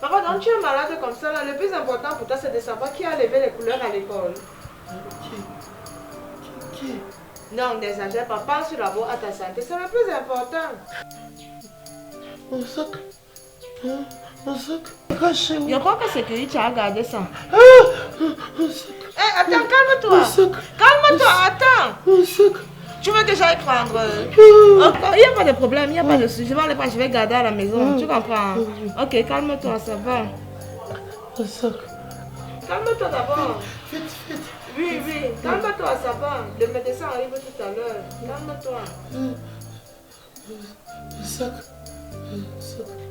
Papa, donc tu es malade comme ça là. Le plus important pour toi c'est de savoir qui a levé les couleurs à l'école. Qui? Non, n'exagère pas. Pense d'abord à ta santé. C'est le plus important. Mon sac. Mon sac. Caché où? Je crois que c'est que tu as gardé ça. Mon sac. Eh, attends, calme-toi. Mon sac. Calme-toi, attends. Mon sac. Tu veux que j'aille prendre? Il n'y a pas de problème, il n'y a pas de souci. Je vais aller prendre, je vais garder à la maison. Tu comprends? Ok, calme-toi, ça va. Mon sac. Calme-toi d'abord. Vite. Oui, calme-toi, ça va. Le médecin arrive tout à l'heure. Calme-toi. Mon sac.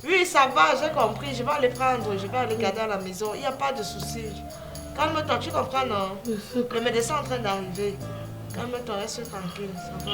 Oui, ça va, j'ai compris. Je vais aller prendre, je vais aller garder à la maison. Il n'y a pas de souci. Calme-toi, tu comprends, non? Le médecin est en train d'arriver. Calme-toi, reste tranquille, ça va.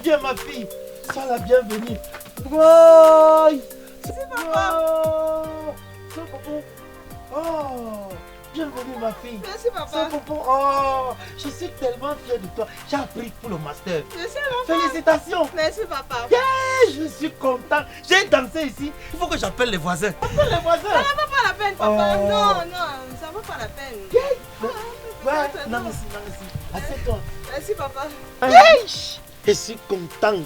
Viens ma fille, sois la bienvenue. Ouais. C'est papa. C'est papa. Oh, bienvenue ma fille. Merci papa. C'est papa. Oh, je suis tellement fier de toi. J'ai appris pour le master. Merci papa. Félicitations. Merci papa. Yeah, je suis content. J'ai dansé ici. Il faut que j'appelle les voisins. Appelle les voisins. Ça ne vaut pas la peine papa. Oh. Non, ça ne vaut pas la peine. Yeah. Ouais, non merci. Assieds-toi. Merci papa. Yeah. Je suis content.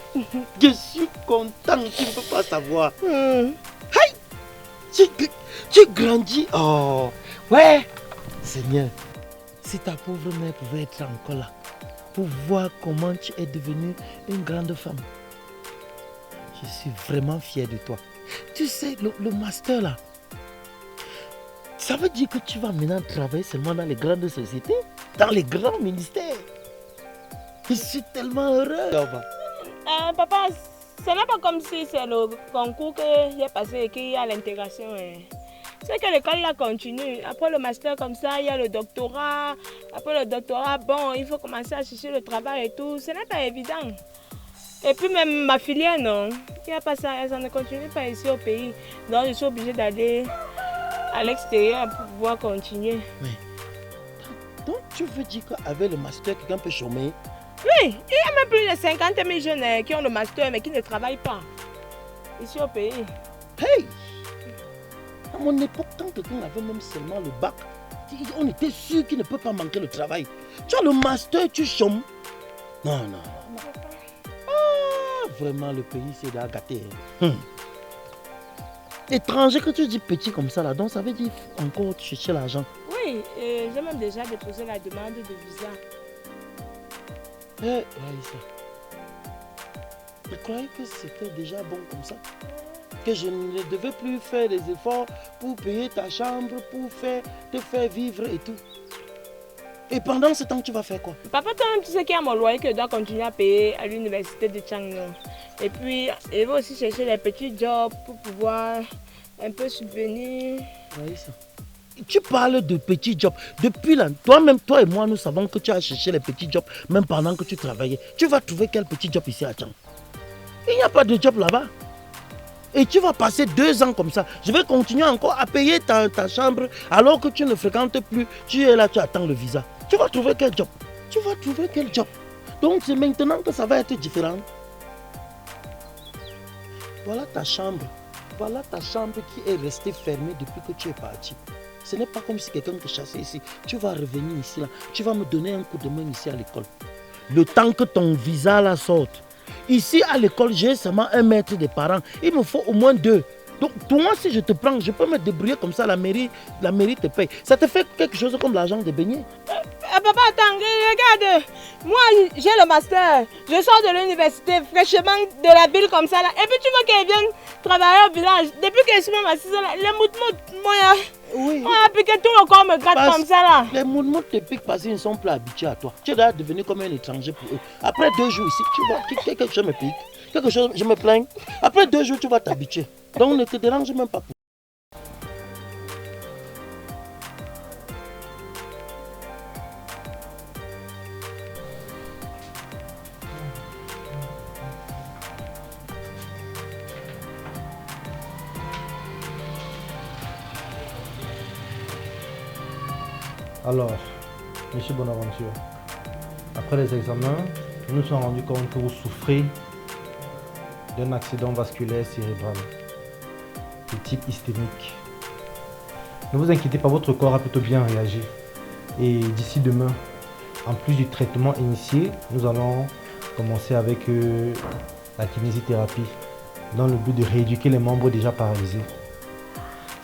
Je suis content. Tu ne peux pas savoir. Hey, tu grandis. Oh, ouais. Seigneur, si ta pauvre mère pouvait être encore là pour voir comment tu es devenue une grande femme. Je suis vraiment fier de toi. Tu sais, le master là, ça veut dire que tu vas maintenant travailler seulement dans les grandes sociétés, dans les grands ministères. Je suis tellement heureux. Papa, ce n'est pas comme si c'est le concours que j'ai passé et qu'il y a l'intégration. C'est que l'école là continue. Après le master comme ça, il y a le doctorat. Après le doctorat, bon, il faut commencer à chercher le travail et tout. Ce n'est pas évident. Et puis même ma filière, non. Il n'y a pas ça, ça ne continue pas ici au pays. Donc je suis obligée d'aller à l'extérieur pour pouvoir continuer. Mais, donc tu veux dire qu'avec le master, quelqu'un peut chômer? Oui, il y a même plus de 50 000 jeunes qui ont le master mais qui ne travaillent pas ici au pays. Hey! À mon époque, quand quelqu'un avait même seulement le bac, on était sûr qu'il ne peut pas manquer le travail. Tu as le master, tu chômes. Non. Ah, vraiment, le pays, c'est de la gâter. Étranger, que tu dis petit comme ça, là, donc ça veut dire encore chercher l'argent. Oui, j'ai même déjà déposé la demande de visa. Raïssa, je croyais que c'était déjà bon comme ça. Que je ne devais plus faire des efforts pour payer ta chambre, pour te faire vivre et tout. Et pendant ce temps, tu vas faire quoi? Papa, tu sais qu'il y a mon loyer que je dois continuer à payer à l'université de Changno. Et puis, il va aussi chercher des petits jobs pour pouvoir un peu subvenir. Raïssa, tu parles de petits jobs. Depuis là, toi-même, toi et moi, nous savons que tu as cherché les petits jobs, même pendant que tu travaillais. Tu vas trouver quel petit job ici à Chang? Il n'y a pas de job là-bas. Et tu vas passer 2 ans comme ça. Je vais continuer encore à payer ta chambre alors que tu ne fréquentes plus. Tu es là, tu attends le visa. Tu vas trouver quel job? Tu vas trouver quel job? Donc c'est maintenant que ça va être différent. Voilà ta chambre. Voilà ta chambre qui est restée fermée depuis que tu es parti. Ce n'est pas comme si quelqu'un te chassait ici. Tu vas revenir ici, là. Tu vas me donner un coup de main ici à l'école. Le temps que ton visa là sorte. Ici à l'école, j'ai seulement un maître des parents. Il me faut au moins 2. Donc toi, si je te prends, je peux me débrouiller comme ça, la mairie te paye. Ça te fait quelque chose comme l'argent de beignets. Papa, attends, regarde. Moi, j'ai le master. Je sors de l'université fraîchement de la ville comme ça là. Et puis tu veux qu'elle vienne travailler au village. Depuis que je suis même assise là, les moutmout, moi, oui. On a piqué tout le corps me gratte comme ça là. Les moutmout te piquent parce qu'ils ne sont plus habitués à toi. Tu dois devenir comme un étranger pour eux. Après 2 jours ici, tu vois, quelque chose me pique. Quelque chose, je me plains. Après 2 jours, tu vas t'habituer. Donc ne te dérange même pas. Alors, Monsieur Bonaventure, après les examens, nous nous sommes rendus compte que vous souffrez d'un accident vasculaire cérébral de type ischémique. Ne vous inquiétez pas, votre corps a plutôt bien réagi. Et d'ici demain, en plus du traitement initié, nous allons commencer avec la kinésithérapie dans le but de rééduquer les membres déjà paralysés.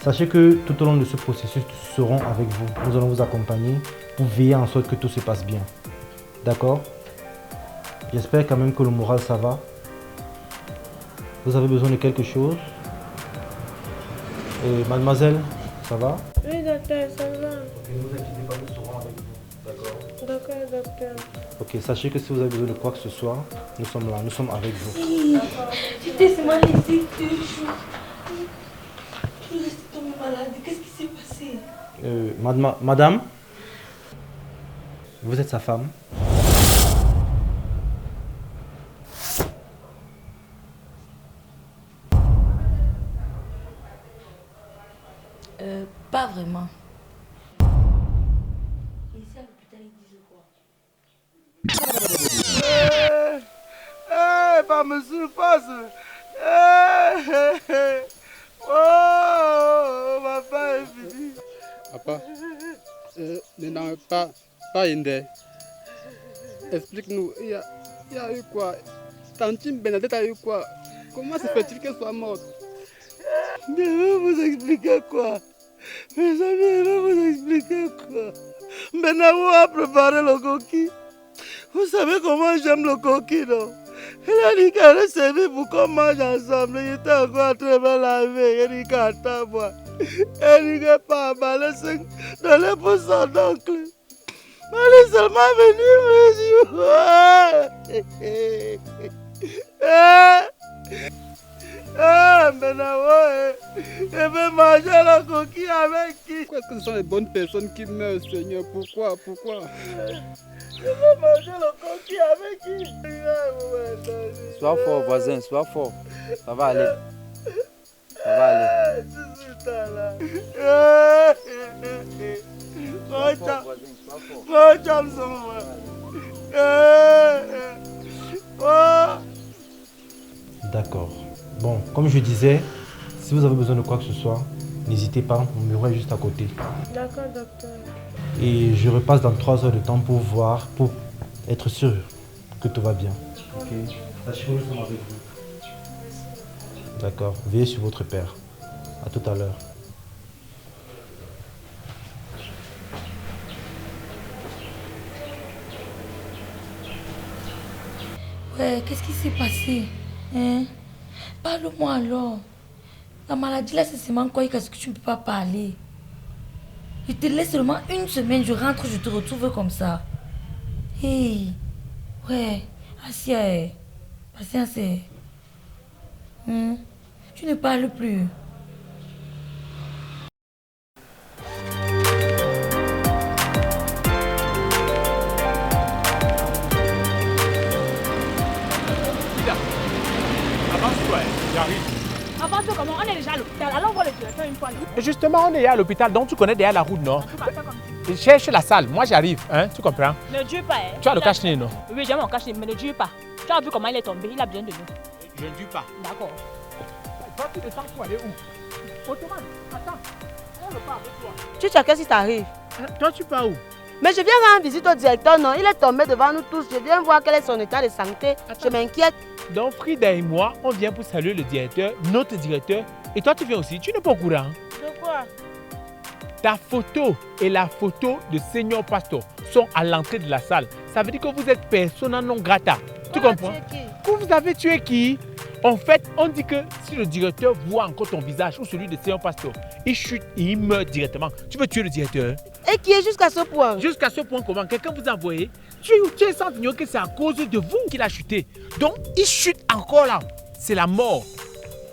Sachez que tout au long de ce processus, nous serons avec vous. Nous allons vous accompagner pour veiller en sorte que tout se passe bien. D'accord? J'espère quand même que le moral, ça va. Vous avez besoin de quelque chose? Mademoiselle, ça va? Oui, docteur, ça va. Ne vous inquiétez pas, nous serons avec vous. D'accord? D'accord, docteur. Ok, sachez que si vous avez besoin de quoi que ce soit, nous sommes là, nous sommes avec vous. Tu t'es seulement laissé 2 jours. Tu restes tombé malade. Qu'est-ce qui s'est passé? Madame, vous êtes sa femme? Pas vraiment. Ici à l'hôpital, ils disent quoi? Pas me surpasse. Oh, ma femme est finie. Papa, ne pas Inde. Explique-nous, il y a eu quoi? Tantine Bernadette a eu quoi? Comment se fait-il qu'elle soit morte? Je vais vous expliquer quoi? Mes amis, je vais vous expliquer quoi? Benamou a préparé le coquille. Vous savez comment j'aime le coquille, non? Il a dit qu'elle allait servir pour qu'on mange ensemble. Il était encore très bien lavé. Il dit qu'attends moi. Il dit que papa, donner pour son oncle. Elle est seulement venue me dire. Je vais manger la coquille avec qui? Pourquoi est-ce que ce sont les bonnes personnes qui meurent, Seigneur? Pourquoi? Je vais manger la coquille avec qui? Sois fort, voisin, sois fort. Ça va aller. Ça va aller. Sois fort, voisin, sois fort. D'accord. Bon, comme je disais, si vous avez besoin de quoi que ce soit, n'hésitez pas, mon bureau est juste à côté. D'accord, docteur. Et je repasse dans 3 heures de temps pour voir, pour être sûr que tout va bien. Ok. Sachez que nous sommes avec vous. D'accord. Veillez sur votre père. À tout à l'heure. Ouais, qu'est-ce qui s'est passé? Hein? Parle-moi alors. La maladie là, c'est seulement quoi? Qu'est-ce que tu ne peux pas parler? Je te laisse seulement 1 semaine, je rentre, je te retrouve comme ça. Hey, ouais, Asia, patience. Tu ne parles plus. Avance-toi, j'arrive. Avance comment? On est déjà à l'hôpital. Allons voir le directeur une fois. Et justement, on est à l'hôpital, donc tu connais derrière la route, non? Cherche la salle, moi j'arrive, hein, tu comprends? Ne dure pas, hein. Tu as le cache-nez, non? Oui, j'ai mon cache-nez, mais ne dure pas. Tu as vu comment il est tombé, il a besoin de nous. Je ne dure pas. D'accord. Toi, tu descends pour aller où? Ottoman, attends. On le part avec toi. Chicha, qu'est-ce qui t'arrive? Toi, tu pars où? Mais je viens rendre visite au directeur, non? Il est tombé devant nous tous. Je viens voir quel est son état de santé. Je m'inquiète. Donc, Frida et moi, on vient pour saluer le directeur, notre directeur. Et toi, tu viens aussi. Tu n'es pas au courant. De quoi? Ta photo et la photo de Senior Pastor sont à l'entrée de la salle. Ça veut dire que vous êtes persona non grata. Tu comprends? Que vous avez tué qui? En fait, on dit que si le directeur voit encore ton visage ou celui de Senior Pastor, il chute et il meurt directement. Tu veux tuer le directeur? Et qui est jusqu'à ce point? Jusqu'à ce point comment? Quelqu'un vous a envoyé? Tu es sans ignorer que c'est à cause de vous qu'il a chuté. Donc, il chute encore là. C'est la mort.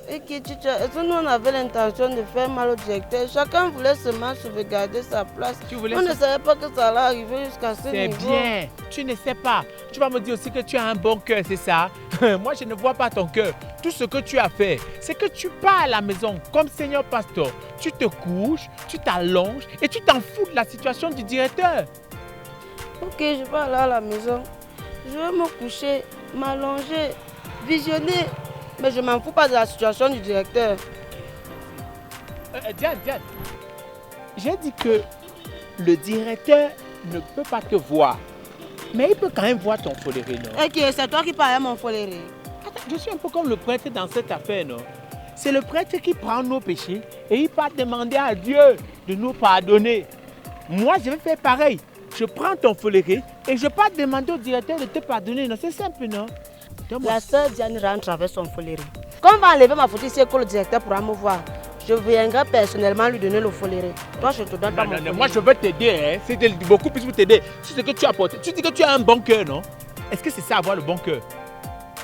Et qui, Chicha, est-ce que nous on avait l'intention de faire mal au directeur? Chacun voulait seulement sauvegarder sa place. On ne savait pas que ça allait arriver jusqu'à ce niveau. C'est bien. Tu ne sais pas. Tu vas me dire aussi que tu as un bon cœur, c'est ça? Moi, je ne vois pas ton cœur. Tout ce que tu as fait, c'est que tu pars à la maison comme Senior Pastor. Tu te couches, tu t'allonges et tu t'en fous de la situation du directeur. Ok, je vais aller à la maison. Je vais me coucher, m'allonger, visionner. Mais je m'en fous pas de la situation du directeur. Diane, j'ai dit que le directeur ne peut pas te voir. Mais il peut quand même voir ton foléré, non? Ok, c'est toi qui parles à mon foléré. Attends, je suis un peu comme le prêtre dans cette affaire, non? C'est le prêtre qui prend nos péchés et il part demander à Dieu de nous pardonner. Moi, je vais faire pareil. Je prends ton foléré et je pars demander au directeur de te pardonner. Non, c'est simple, non? La sœur Diane rentre avec son foléré. Quand on va enlever ma photo ici, que le directeur pourra me voir, je viendrai personnellement lui donner le foléré. Toi, je te donne pas mon foléré. Moi, je veux t'aider. Hein. C'est beaucoup plus pour t'aider. C'est ce que tu as apporté. Tu dis que tu as un bon cœur, non? Est-ce que c'est ça, avoir le bon cœur?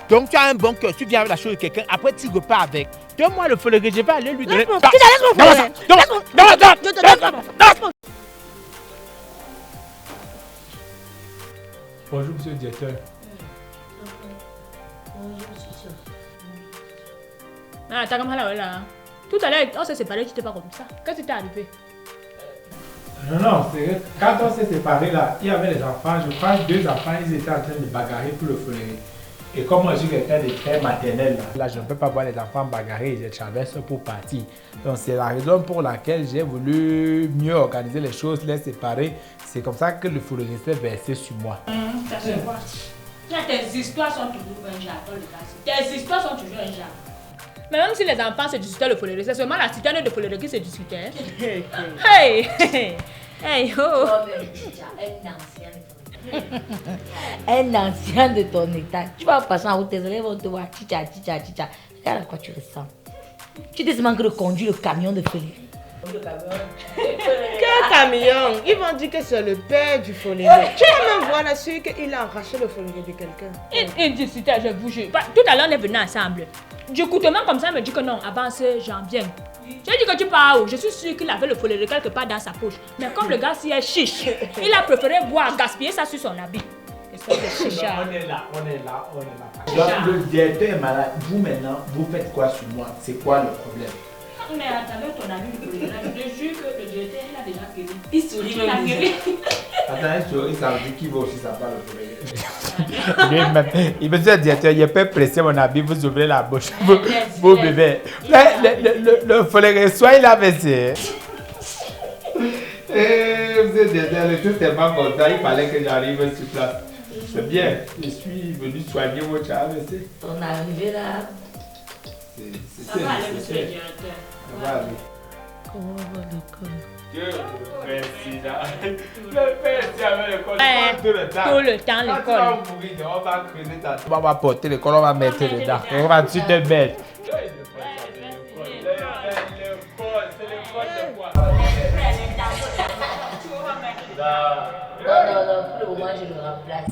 Donc, tu as un bon cœur. Tu viens avec la chose de quelqu'un. Après, tu repars avec. Donne-moi le foléré. Je vais aller lui donner. Laisse-moi foléré. Bonjour, monsieur le directeur. Ah, t'as comme là. Tout à l'heure, on s'est séparés, tu t'es pas comme ça. Qu'est-ce qui t'est arrivé? Non, c'est que quand on s'est séparés là, il y avait les enfants, je crois que 2 enfants, ils étaient en train de bagarrer pour le foléré. Et comme moi je suis quelqu'un de très maternel, là je ne peux pas voir les enfants bagarrer, je traverse pour partir. Donc c'est la raison pour laquelle j'ai voulu mieux organiser les choses, les séparer. C'est comme ça que le foléré s'est versé sur moi. Ça se voit. Tes histoires sont toujours un genre dans le cas. Tes histoires sont toujours un genre. Mais même si les enfants se disputaient le foléré, c'est seulement la citerne de foléré qui se disputait. Hey! Hey! Oh! Un ancien de ton état. Tu vas passer en route, tes élèves vont te voir. Chicha. Regarde à quoi tu ressembles. Tu te demandes de conduire le camion de foléré. Quel camion? Ils vont dire que c'est le père du foléré. Tu vas même voir là-dessus qu'il a arraché le foléré de quelqu'un. Il disputait, je vous jure. Tout à l'heure, on est venu ensemble. Du coup, comme ça, il me dit que non, avance, j'en viens. J'ai dit que tu pars où? Je suis sûre qu'il avait le foléré quelque part dans sa poche. Mais comme le gars s'y est chiche, il a préféré boire, gaspiller ça sur son habit. On est là. Donc, le directeur est malade. Vous maintenant, vous faites quoi sur moi? C'est quoi le problème? Mais attendez, ton ami le foléré, je te jure que le directeur, il a déjà guéri. Il sourit, il a guéri. Attends, souris, ça veut dire qu'il va aussi savoir le foléré. Il me dit, directeur, il peut presser mon habit, vous ouvrez la bouche, vous buvez. Le foléré, soit il a baissé. Vous êtes directeur, le tout tellement content, il fallait que j'arrive sur place. C'est bien, je suis venu soigner votre AVC. On est arrivé là. Ça va aller, monsieur le directeur. Ça va aller. Comment va l'école? Dieu merci. Le président avec l'école Tout le temps, l'école. On va creuser ta... On va porter l'école, on va mettre dedans. On va tout te mettre. Non, pour le moment, je le remplace.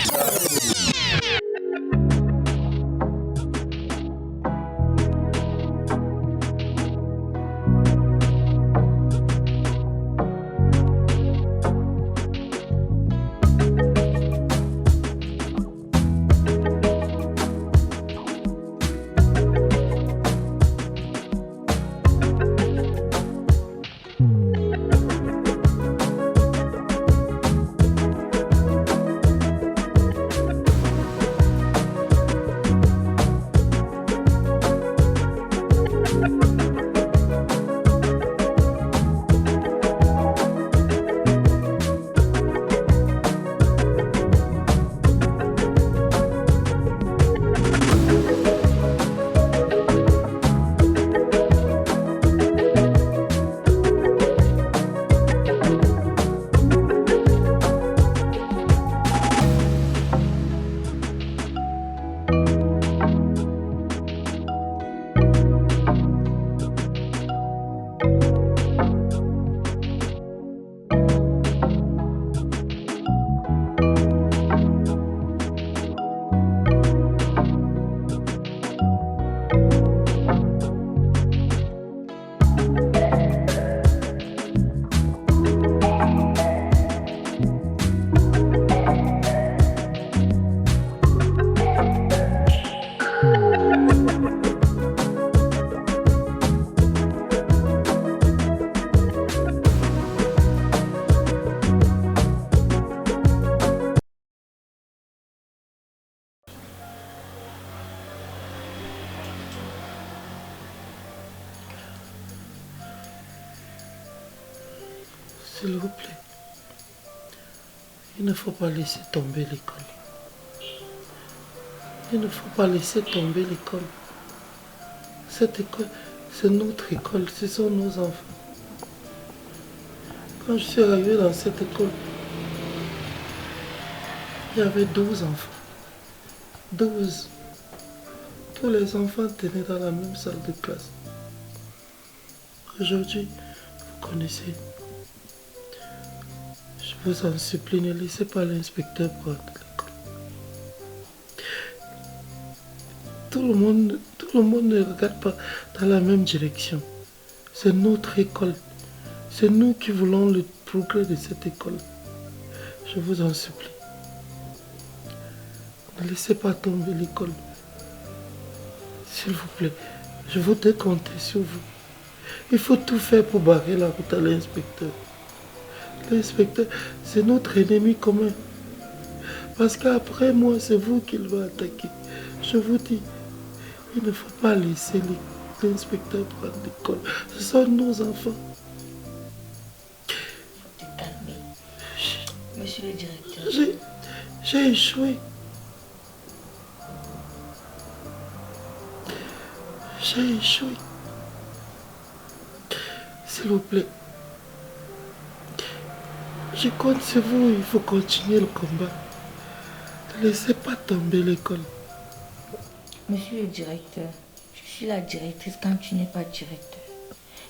S'il vous plaît, il ne faut pas laisser tomber l'école. Il ne faut pas laisser tomber l'école. Cette école, c'est notre école, ce sont nos enfants. Quand je suis arrivé dans cette école, il y avait 12 enfants. 12. Tous les enfants tenaient dans la même salle de classe. Aujourd'hui, vous connaissez. Je vous en supplie, ne laissez pas l'inspecteur prendre l'école. Tout le monde ne regarde pas dans la même direction. C'est notre école. C'est nous qui voulons le progrès de cette école. Je vous en supplie. Ne laissez pas tomber l'école. S'il vous plaît, je voudrais compter sur vous. Il faut tout faire pour barrer la route à l'inspecteur. L'inspecteur, c'est notre ennemi commun. Parce qu'après moi, c'est vous qu'il va attaquer. Je vous dis, il ne faut pas laisser l'inspecteur prendre l'école. Ce sont nos enfants. Te calmer. Monsieur le directeur. J'ai échoué. J'ai échoué. S'il vous plaît. Je compte sur vous, il faut continuer le combat. Ne laissez pas tomber l'école. Monsieur le directeur, je suis la directrice quand tu n'es pas directeur.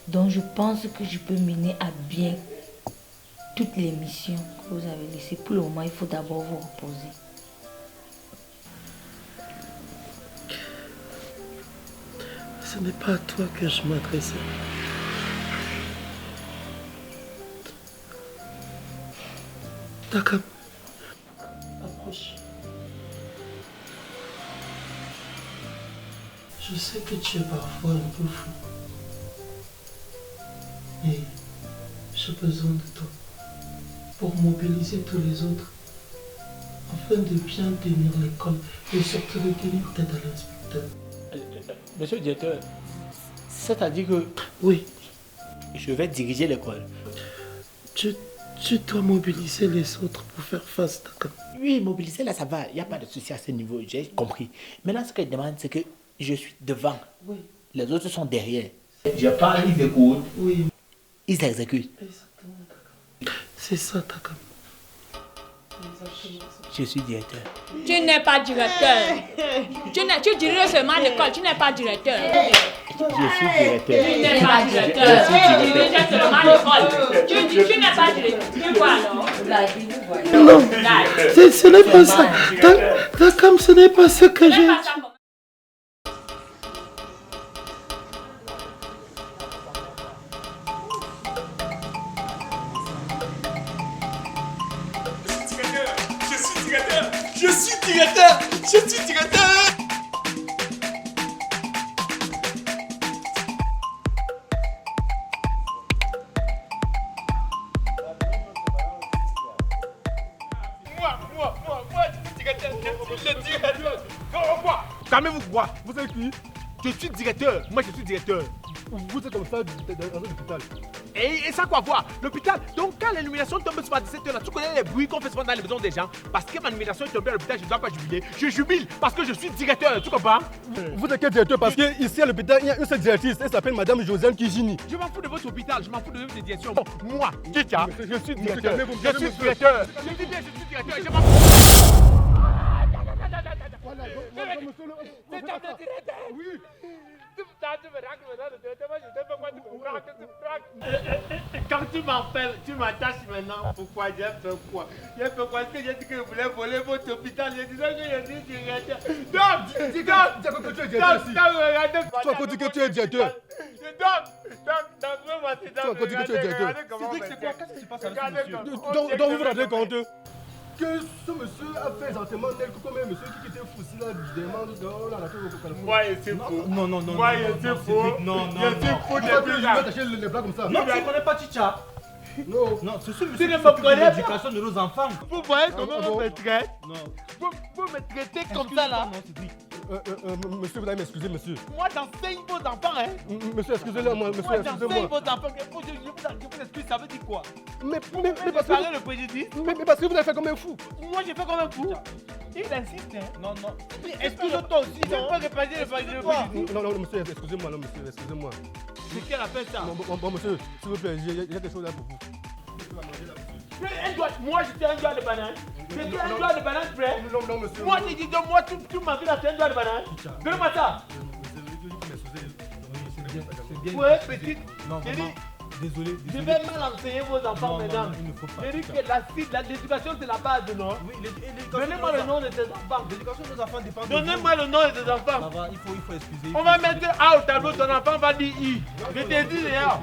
Donc je pense que je peux mener à bien toutes les missions que vous avez laissées. Pour le moment, il faut d'abord vous reposer. Ce n'est pas à toi que je m'adressais. D'accord. Approche. Je sais que tu es parfois un peu fou. Mais j'ai besoin de toi pour mobiliser tous les autres afin de bien tenir l'école et surtout de tenir tête à l'inspecteur. Monsieur le directeur, c'est-à-dire que... Oui. Je vais diriger l'école. Tu dois mobiliser les autres pour faire face, d'accord? Oui, mobiliser là, ça va. Il n'y a pas de souci à ce niveau, j'ai compris. Maintenant, ce que je demande, c'est que je suis devant. Oui. Les autres sont derrière. Je parle, ils écoutent. Oui. Ils exécutent. Exactement, d'accord. C'est ça, d'accord. Je suis directeur. Tu n'es pas directeur. Tu diriges seulement l'école, tu n'es pas directeur. Je suis directeur. Tu n'es pas directeur. Tu diriges seulement l'école. Tu n'es pas directeur. Tu vois alors? Non, ce n'est pas ça. D'accord, ce n'est pas ce que j'ai. Je suis directeur. Moi, je suis directeur. Calmez-vous, quoi? Vous savez qui? Je suis directeur. Moi, je suis directeur. Vous êtes comme ça dans l'hôpital. Et ça quoi voir? L'hôpital, donc quand l'illumination tombe soir à 17h, là, tu connais les bruits qu'on fait souvent dans les maisons des gens. Parce que ma illumination est tombée à l'hôpital, je ne dois pas jubiler. Je jubile parce que je suis directeur, tu comprends? Vous êtes quel directeur? Parce qu'ici à l'hôpital, il y a une seule directrice. Elle s'appelle Madame Josiane Kijini. Je m'en fous de votre hôpital, je m'en fous de votre direction. Bon, moi, Kika, je suis directeur. Je suis directeur. Je dis bien, je suis directeur et je m'en fous. Quand tu m'appelles, tu m'attaches maintenant. Pourquoi? J'ai fait quoi? J'ai fait quoi? Est-ce que j'ai dit que je voulais voler votre hôpital? Je disais que je suis directeur. Donc, dis que tu es directeur ici. Tu as dit que tu es directeur. Tu as dit que tu es directeur. C'est quoi? Qu'est-ce qui se passe avec ce monsieur? Donc vous vous rendez compte que ce monsieur a fait exactement tel que comme un monsieur qui était fou si là, demande dans la tour au Californie. Moi, c'est faux. Non. Moi, c'est faux. Non. Je suis faux depuis là. Tu vas attacher les bras comme ça. Non, tu ne connais pas Chicha. Non, c'est ce monsieur qui s'occupe de l'éducation de nos enfants. Vous voyez comment on me traite? Non. Vous me traitez comme ça là? Monsieur, vous allez m'excuser, monsieur. Moi, j'enseigne vos enfants, hein. Monsieur, excusez-le, moi, monsieur, Moi, excusez-moi. j'enseigne vos enfants. Je vous explique, ça veut dire quoi? Mais parce que le préjudice. Mais parce que vous avez fait comme un fou. Moi, j'ai fait comme un fou. Il insiste, hein. Non. Excuse-toi aussi, tu peux réparer le préjudice. Non, monsieur, excusez-moi, non, monsieur, excusez-moi. C'est quelle appelle ça? Bon, monsieur, s'il vous plaît, il y a quelque chose là pour vous. Moi, j'étais un doigt de banane. J'étais un doigt de banane prêt. Non, monsieur. Moi, j'ai dit de moi, tout ma vie, là, c'est un doigt de banane. Donne-moi ça. Ouais, petite. Non, vraiment. Désolé. Je vais mal enseigner vos enfants, mesdames. J'ai dit que l'éducation, c'est la base, non? Oui, donnez-moi le nom de tes enfants. L'éducation de nos enfants dépend de donnez-moi le nom de tes enfants. Ça va, il faut excuser. On va mettre A au tableau, ton enfant va dire I. Je t'ai dit déjà.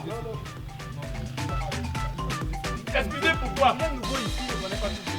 Excusez pourquoi? Même nous ici, on n'est pas tous.